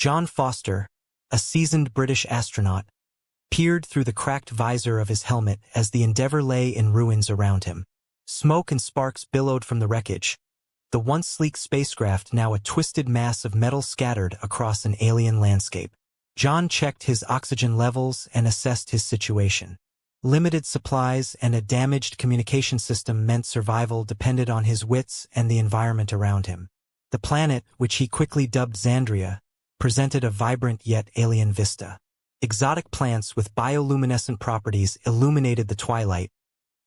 John Foster, a seasoned British astronaut, peered through the cracked visor of his helmet as the Endeavour lay in ruins around him. Smoke and sparks billowed from the wreckage, the once sleek spacecraft now a twisted mass of metal scattered across an alien landscape. John checked his oxygen levels and assessed his situation. Limited supplies and a damaged communication system meant survival depended on his wits and the environment around him. The planet, which he quickly dubbed Xandria, presented a vibrant yet alien vista. Exotic plants with bioluminescent properties illuminated the twilight,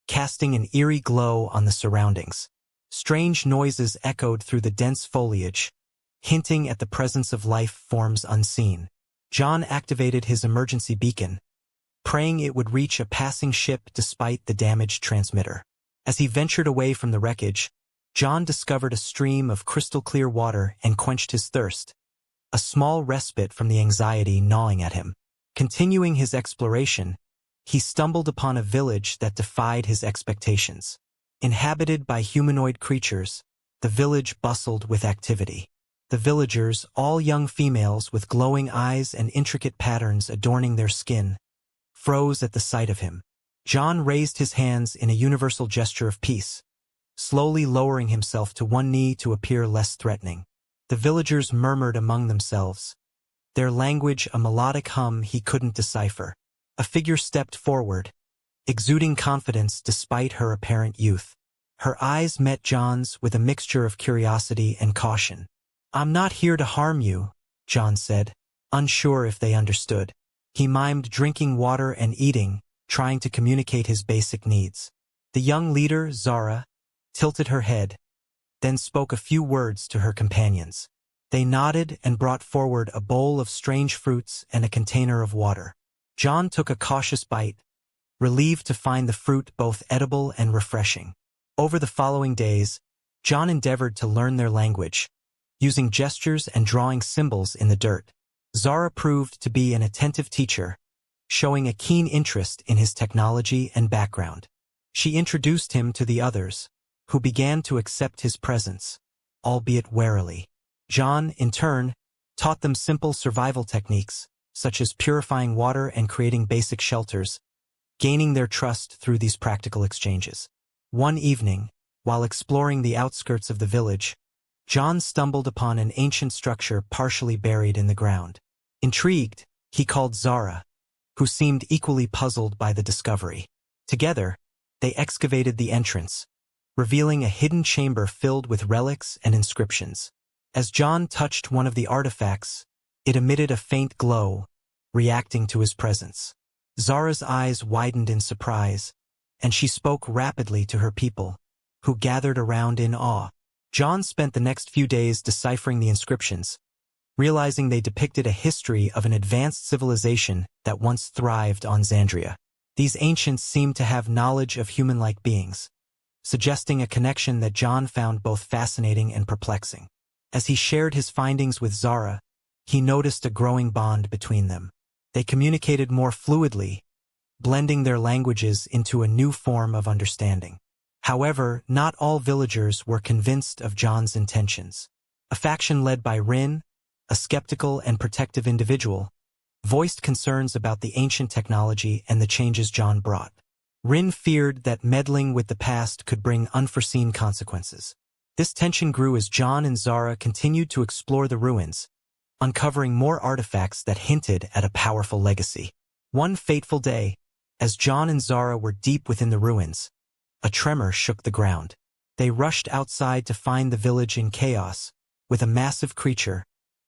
casting an eerie glow on the surroundings. Strange noises echoed through the dense foliage, hinting at the presence of life forms unseen. John activated his emergency beacon, praying it would reach a passing ship despite the damaged transmitter. As he ventured away from the wreckage, John discovered a stream of crystal-clear water and quenched his thirst, a small respite from the anxiety gnawing at him. Continuing his exploration, he stumbled upon a village that defied his expectations. Inhabited by humanoid creatures, the village bustled with activity. The villagers, all young females with glowing eyes and intricate patterns adorning their skin, froze at the sight of him. John raised his hands in a universal gesture of peace, slowly lowering himself to one knee to appear less threatening. The villagers murmured among themselves, their language a melodic hum he couldn't decipher. A figure stepped forward, exuding confidence despite her apparent youth. Her eyes met John's with a mixture of curiosity and caution. "I'm not here to harm you," John said, unsure if they understood. He mimed drinking water and eating, trying to communicate his basic needs. The young leader, Zara, tilted her head, then spoke a few words to her companions. They nodded and brought forward a bowl of strange fruits and a container of water. John took a cautious bite, relieved to find the fruit both edible and refreshing. Over the following days, John endeavored to learn their language, using gestures and drawing symbols in the dirt. Zara proved to be an attentive teacher, showing a keen interest in his technology and background. She introduced him to the others, who began to accept his presence, albeit warily. John, in turn, taught them simple survival techniques, such as purifying water and creating basic shelters, gaining their trust through these practical exchanges. One evening, while exploring the outskirts of the village, John stumbled upon an ancient structure partially buried in the ground. Intrigued, he called Zara, who seemed equally puzzled by the discovery. Together, they excavated the entrance, revealing a hidden chamber filled with relics and inscriptions. As John touched one of the artifacts, it emitted a faint glow, reacting to his presence. Zara's eyes widened in surprise, and she spoke rapidly to her people, who gathered around in awe. John spent the next few days deciphering the inscriptions, realizing they depicted a history of an advanced civilization that once thrived on Xandria. These ancients seemed to have knowledge of human-like beings, suggesting a connection that John found both fascinating and perplexing. As he shared his findings with Zara, he noticed a growing bond between them. They communicated more fluidly, blending their languages into a new form of understanding. However, not all villagers were convinced of John's intentions. A faction led by Rin, a skeptical and protective individual, voiced concerns about the ancient technology and the changes John brought. Rin feared that meddling with the past could bring unforeseen consequences. This tension grew as John and Zara continued to explore the ruins, uncovering more artifacts that hinted at a powerful legacy. One fateful day, as John and Zara were deep within the ruins, a tremor shook the ground. They rushed outside to find the village in chaos, with a massive creature,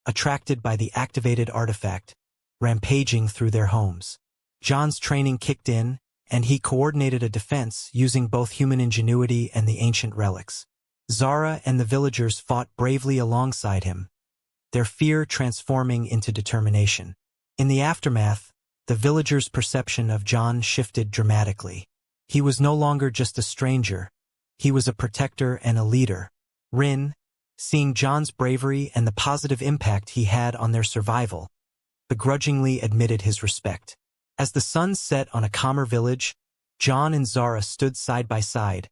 attracted by the activated artifact, rampaging through their homes. John's training kicked in, and he coordinated a defense using both human ingenuity and the ancient relics. Zara and the villagers fought bravely alongside him, their fear transforming into determination. In the aftermath, the villagers' perception of John shifted dramatically. He was no longer just a stranger, he was a protector and a leader. Rin, seeing John's bravery and the positive impact he had on their survival, begrudgingly admitted his respect. As the sun set on a calmer village, John and Zara stood side by side,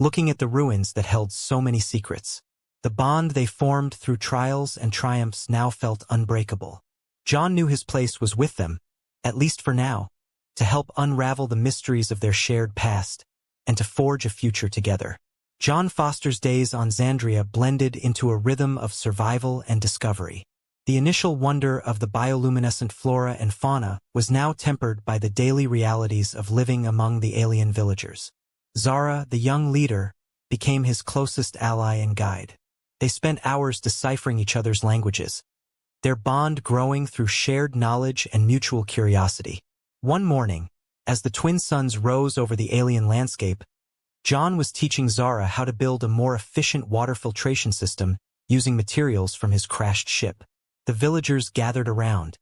looking at the ruins that held so many secrets. The bond they formed through trials and triumphs now felt unbreakable. John knew his place was with them, at least for now, to help unravel the mysteries of their shared past and to forge a future together. John Foster's days on Xandria blended into a rhythm of survival and discovery. The initial wonder of the bioluminescent flora and fauna was now tempered by the daily realities of living among the alien villagers. Zara, the young leader, became his closest ally and guide. They spent hours deciphering each other's languages, their bond growing through shared knowledge and mutual curiosity. One morning, as the twin suns rose over the alien landscape, John was teaching Zara how to build a more efficient water filtration system using materials from his crashed ship. The villagers gathered around,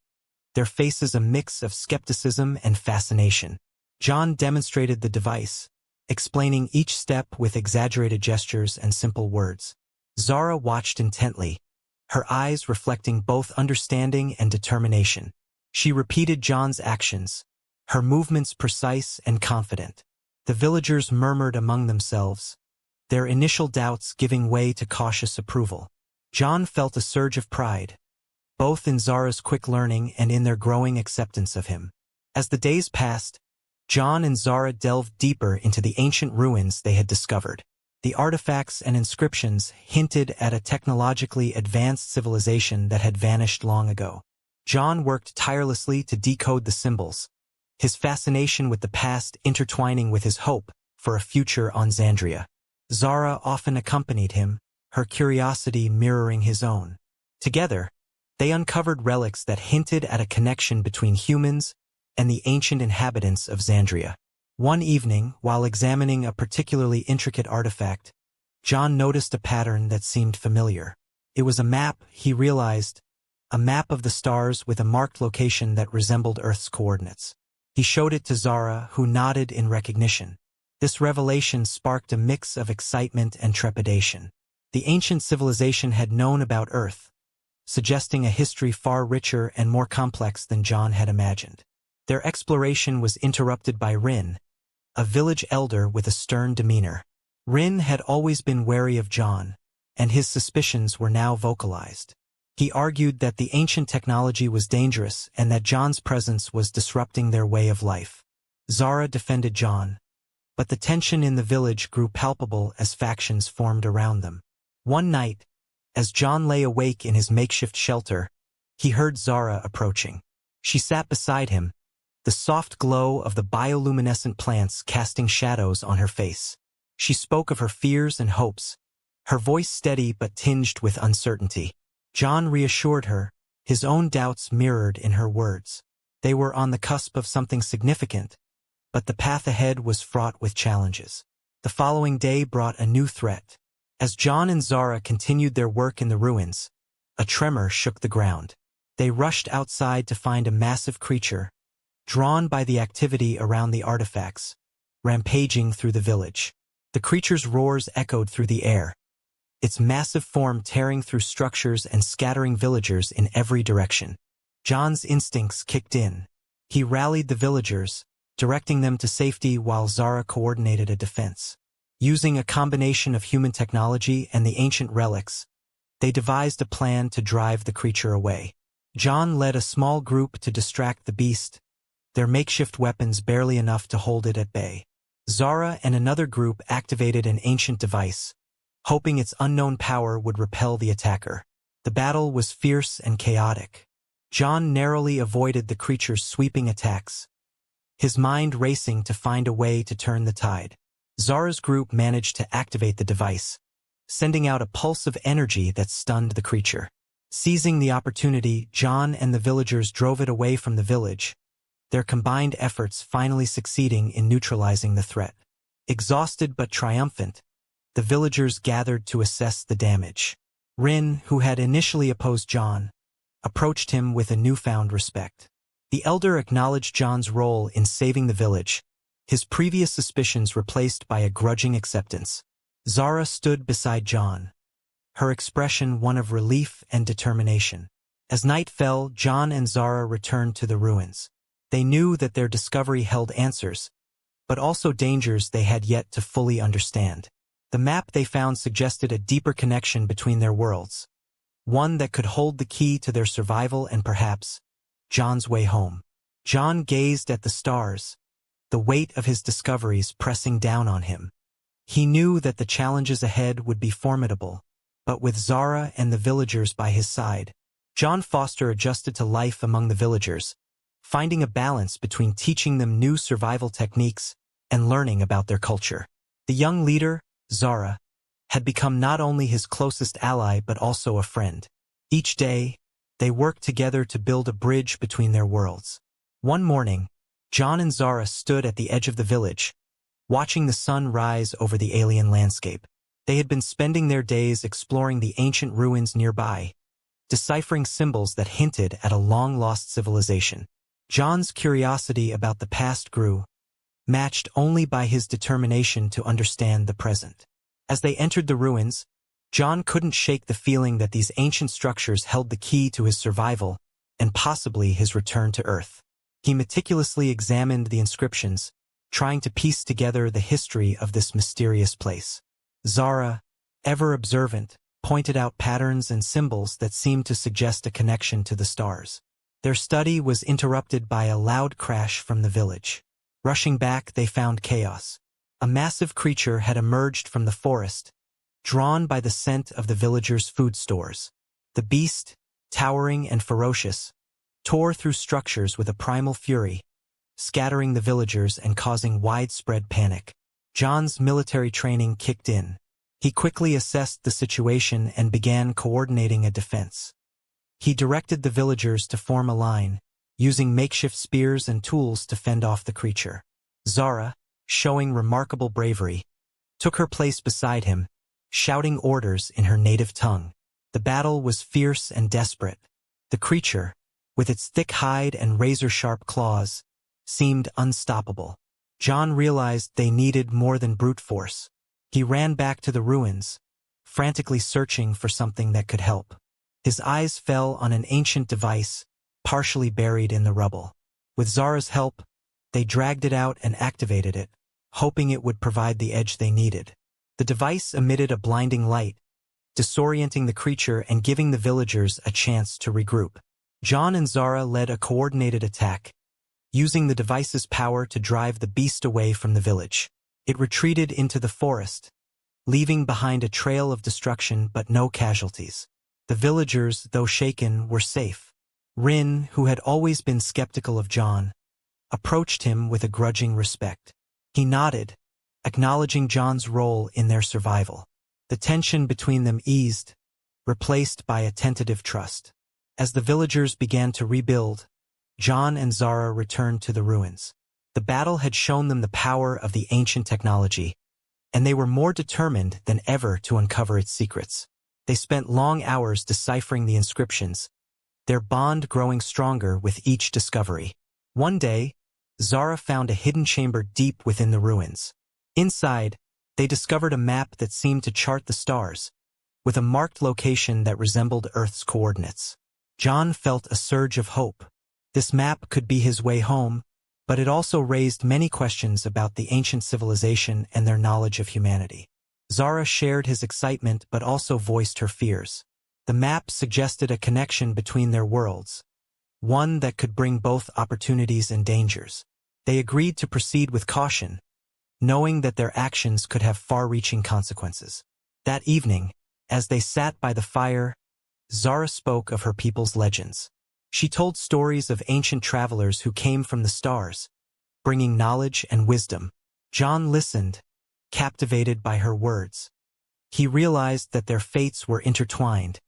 their faces a mix of skepticism and fascination. John demonstrated the device, explaining each step with exaggerated gestures and simple words. Zara watched intently, her eyes reflecting both understanding and determination. She repeated John's actions, her movements precise and confident. The villagers murmured among themselves, their initial doubts giving way to cautious approval. John felt a surge of pride, both in Zara's quick learning and in their growing acceptance of him. As the days passed, John and Zara delved deeper into the ancient ruins they had discovered. The artifacts and inscriptions hinted at a technologically advanced civilization that had vanished long ago. John worked tirelessly to decode the symbols, his fascination with the past intertwining with his hope for a future on Xandria. Zara often accompanied him, her curiosity mirroring his own. Together, they uncovered relics that hinted at a connection between humans and the ancient inhabitants of Xandria. One evening, while examining a particularly intricate artifact, John noticed a pattern that seemed familiar. It was a map, he realized, a map of the stars with a marked location that resembled Earth's coordinates. He showed it to Zara, who nodded in recognition. This revelation sparked a mix of excitement and trepidation. The ancient civilization had known about Earth, suggesting a history far richer and more complex than John had imagined. Their exploration was interrupted by Rin, a village elder with a stern demeanor. Rin had always been wary of John, and his suspicions were now vocalized. He argued that the ancient technology was dangerous and that John's presence was disrupting their way of life. Zara defended John, but the tension in the village grew palpable as factions formed around them. One night, as John lay awake in his makeshift shelter, he heard Zara approaching. She sat beside him, the soft glow of the bioluminescent plants casting shadows on her face. She spoke of her fears and hopes, her voice steady but tinged with uncertainty. John reassured her, his own doubts mirrored in her words. They were on the cusp of something significant, but the path ahead was fraught with challenges. The following day brought a new threat. As John and Zara continued their work in the ruins, a tremor shook the ground. They rushed outside to find a massive creature, drawn by the activity around the artifacts, rampaging through the village. The creature's roars echoed through the air, its massive form tearing through structures and scattering villagers in every direction. John's instincts kicked in. He rallied the villagers, directing them to safety while Zara coordinated a defense. Using a combination of human technology and the ancient relics, they devised a plan to drive the creature away. John led a small group to distract the beast, their makeshift weapons barely enough to hold it at bay. Zara and another group activated an ancient device, hoping its unknown power would repel the attacker. The battle was fierce and chaotic. John narrowly avoided the creature's sweeping attacks, his mind racing to find a way to turn the tide. Zara's group managed to activate the device, sending out a pulse of energy that stunned the creature. Seizing the opportunity, John and the villagers drove it away from the village, their combined efforts finally succeeding in neutralizing the threat. Exhausted but triumphant, the villagers gathered to assess the damage. Rin, who had initially opposed John, approached him with a newfound respect. The elder acknowledged John's role in saving the village, his previous suspicions replaced by a grudging acceptance. Zara stood beside John, her expression one of relief and determination. As night fell, John and Zara returned to the ruins. They knew that their discovery held answers, but also dangers they had yet to fully understand. The map they found suggested a deeper connection between their worlds, one that could hold the key to their survival and perhaps John's way home. John gazed at the stars, the weight of his discoveries pressing down on him. He knew that the challenges ahead would be formidable, but with Zara and the villagers by his side, John Foster adjusted to life among the villagers, finding a balance between teaching them new survival techniques and learning about their culture. The young leader, Zara, had become not only his closest ally but also a friend. Each day, they worked together to build a bridge between their worlds. One morning, John and Zara stood at the edge of the village, watching the sun rise over the alien landscape. They had been spending their days exploring the ancient ruins nearby, deciphering symbols that hinted at a long-lost civilization. John's curiosity about the past grew, matched only by his determination to understand the present. As they entered the ruins, John couldn't shake the feeling that these ancient structures held the key to his survival and possibly his return to Earth. He meticulously examined the inscriptions, trying to piece together the history of this mysterious place. Zara, ever observant, pointed out patterns and symbols that seemed to suggest a connection to the stars. Their study was interrupted by a loud crash from the village. Rushing back, they found chaos. A massive creature had emerged from the forest, drawn by the scent of the villagers' food stores. The beast, towering and ferocious, tore through structures with a primal fury, scattering the villagers and causing widespread panic. John's military training kicked in. He quickly assessed the situation and began coordinating a defense. He directed the villagers to form a line, using makeshift spears and tools to fend off the creature. Zara, showing remarkable bravery, took her place beside him, shouting orders in her native tongue. The battle was fierce and desperate. The creature, with its thick hide and razor-sharp claws, seemed unstoppable. John realized they needed more than brute force. He ran back to the ruins, frantically searching for something that could help. His eyes fell on an ancient device, partially buried in the rubble. With Zara's help, they dragged it out and activated it, hoping it would provide the edge they needed. The device emitted a blinding light, disorienting the creature and giving the villagers a chance to regroup. John and Zara led a coordinated attack, using the device's power to drive the beast away from the village. It retreated into the forest, leaving behind a trail of destruction but no casualties. The villagers, though shaken, were safe. Rin, who had always been skeptical of John, approached him with a grudging respect. He nodded, acknowledging John's role in their survival. The tension between them eased, replaced by a tentative trust. As the villagers began to rebuild, John and Zara returned to the ruins. The battle had shown them the power of the ancient technology, and they were more determined than ever to uncover its secrets. They spent long hours deciphering the inscriptions, their bond growing stronger with each discovery. One day, Zara found a hidden chamber deep within the ruins. Inside, they discovered a map that seemed to chart the stars, with a marked location that resembled Earth's coordinates. John felt a surge of hope. This map could be his way home, but it also raised many questions about the ancient civilization and their knowledge of humanity. Zara shared his excitement but also voiced her fears. The map suggested a connection between their worlds, one that could bring both opportunities and dangers. They agreed to proceed with caution, knowing that their actions could have far-reaching consequences. That evening, as they sat by the fire, Zara spoke of her people's legends. She told stories of ancient travelers who came from the stars, bringing knowledge and wisdom. John listened, captivated by her words. He realized that their fates were intertwined,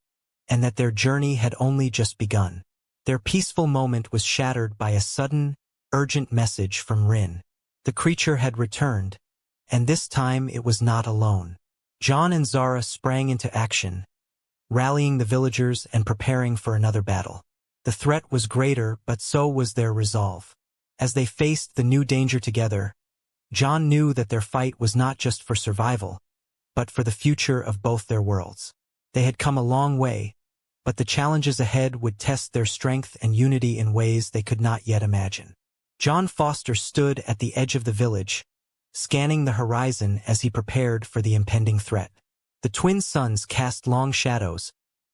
and that their journey had only just begun. Their peaceful moment was shattered by a sudden, urgent message from Rin. The creature had returned, and this time it was not alone. John and Zara sprang into action, rallying the villagers and preparing for another battle. The threat was greater, but so was their resolve. As they faced the new danger together, John knew that their fight was not just for survival, but for the future of both their worlds. They had come a long way, but the challenges ahead would test their strength and unity in ways they could not yet imagine. John Foster stood at the edge of the village, scanning the horizon as he prepared for the impending threat. The twin suns cast long shadows,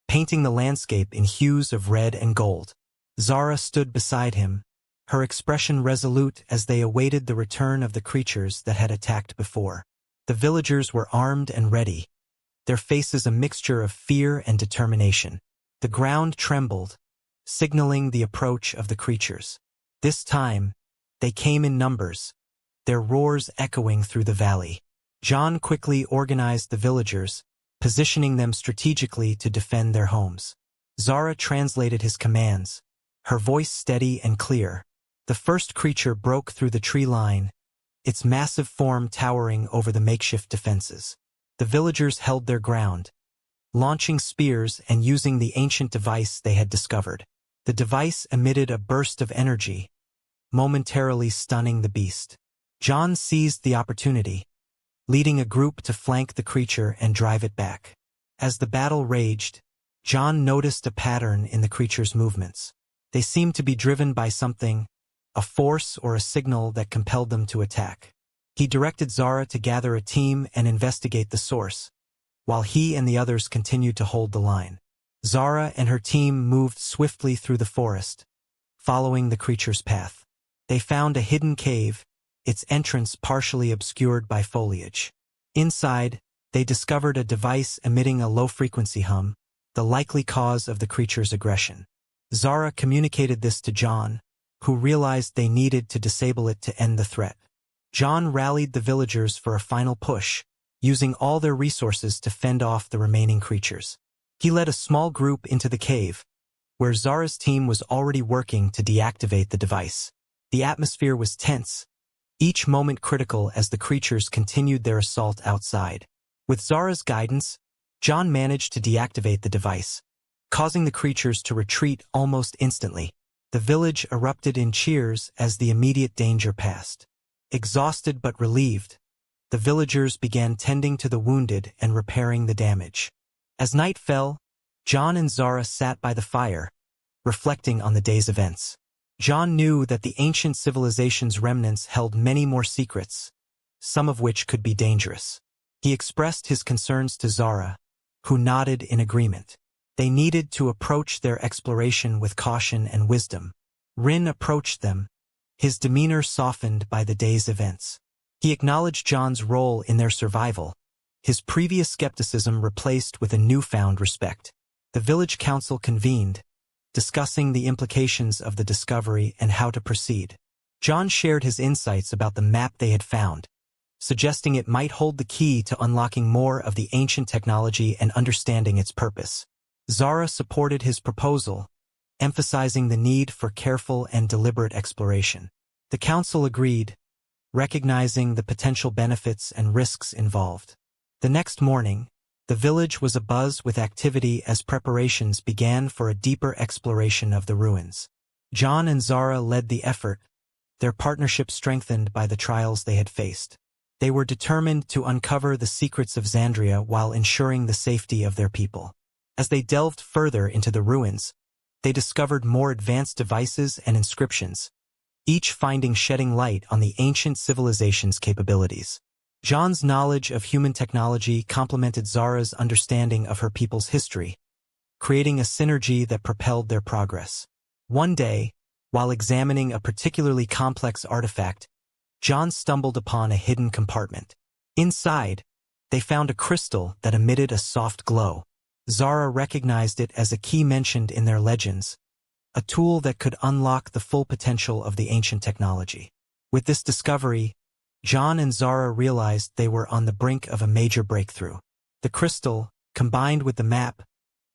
painting the landscape in hues of red and gold. Zara stood beside him, her expression resolute as they awaited the return of the creatures that had attacked before. The villagers were armed and ready, their faces a mixture of fear and determination. The ground trembled, signaling the approach of the creatures. This time, they came in numbers, their roars echoing through the valley. John quickly organized the villagers, positioning them strategically to defend their homes. Zara translated his commands, her voice steady and clear. The first creature broke through the tree line, its massive form towering over the makeshift defenses. The villagers held their ground, launching spears and using the ancient device they had discovered. The device emitted a burst of energy, momentarily stunning the beast. John seized the opportunity, leading a group to flank the creature and drive it back. As the battle raged, John noticed a pattern in the creature's movements. They seemed to be driven by something, a force or a signal that compelled them to attack. He directed Zara to gather a team and investigate the source, while he and the others continued to hold the line. Zara and her team moved swiftly through the forest, following the creature's path. They found a hidden cave, its entrance partially obscured by foliage. Inside, they discovered a device emitting a low-frequency hum, the likely cause of the creature's aggression. Zara communicated this to John, who realized they needed to disable it to end the threat. John rallied the villagers for a final push, using all their resources to fend off the remaining creatures. He led a small group into the cave, where Zara's team was already working to deactivate the device. The atmosphere was tense, each moment critical as the creatures continued their assault outside. With Zara's guidance, John managed to deactivate the device, causing the creatures to retreat almost instantly. The village erupted in cheers as the immediate danger passed. Exhausted but relieved, the villagers began tending to the wounded and repairing the damage. As night fell, John and Zara sat by the fire, reflecting on the day's events. John knew that the ancient civilization's remnants held many more secrets, some of which could be dangerous. He expressed his concerns to Zara, who nodded in agreement. They needed to approach their exploration with caution and wisdom. Rin approached them, his demeanor softened by the day's events. He acknowledged John's role in their survival, his previous skepticism replaced with a newfound respect. The village council convened, discussing the implications of the discovery and how to proceed. John shared his insights about the map they had found, suggesting it might hold the key to unlocking more of the ancient technology and understanding its purpose. Zara supported his proposal, emphasizing the need for careful and deliberate exploration. The council agreed, recognizing the potential benefits and risks involved. The next morning, the village was abuzz with activity as preparations began for a deeper exploration of the ruins. John and Zara led the effort, their partnership strengthened by the trials they had faced. They were determined to uncover the secrets of Xandria while ensuring the safety of their people. As they delved further into the ruins, they discovered more advanced devices and inscriptions, each finding shedding light on the ancient civilization's capabilities. John's knowledge of human technology complemented Zara's understanding of her people's history, creating a synergy that propelled their progress. One day, while examining a particularly complex artifact, John stumbled upon a hidden compartment. Inside, they found a crystal that emitted a soft glow. Zara recognized it as a key mentioned in their legends, a tool that could unlock the full potential of the ancient technology. With this discovery, John and Zara realized they were on the brink of a major breakthrough. The crystal, combined with the map,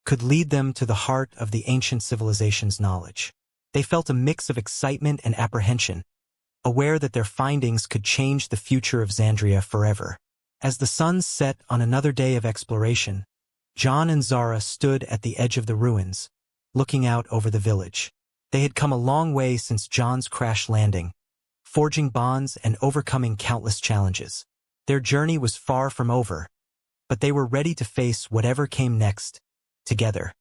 could lead them to the heart of the ancient civilization's knowledge. They felt a mix of excitement and apprehension, aware that their findings could change the future of Xandria forever. As the sun set on another day of exploration, John and Zara stood at the edge of the ruins, looking out over the village. They had come a long way since John's crash landing, forging bonds and overcoming countless challenges. Their journey was far from over, but they were ready to face whatever came next, together.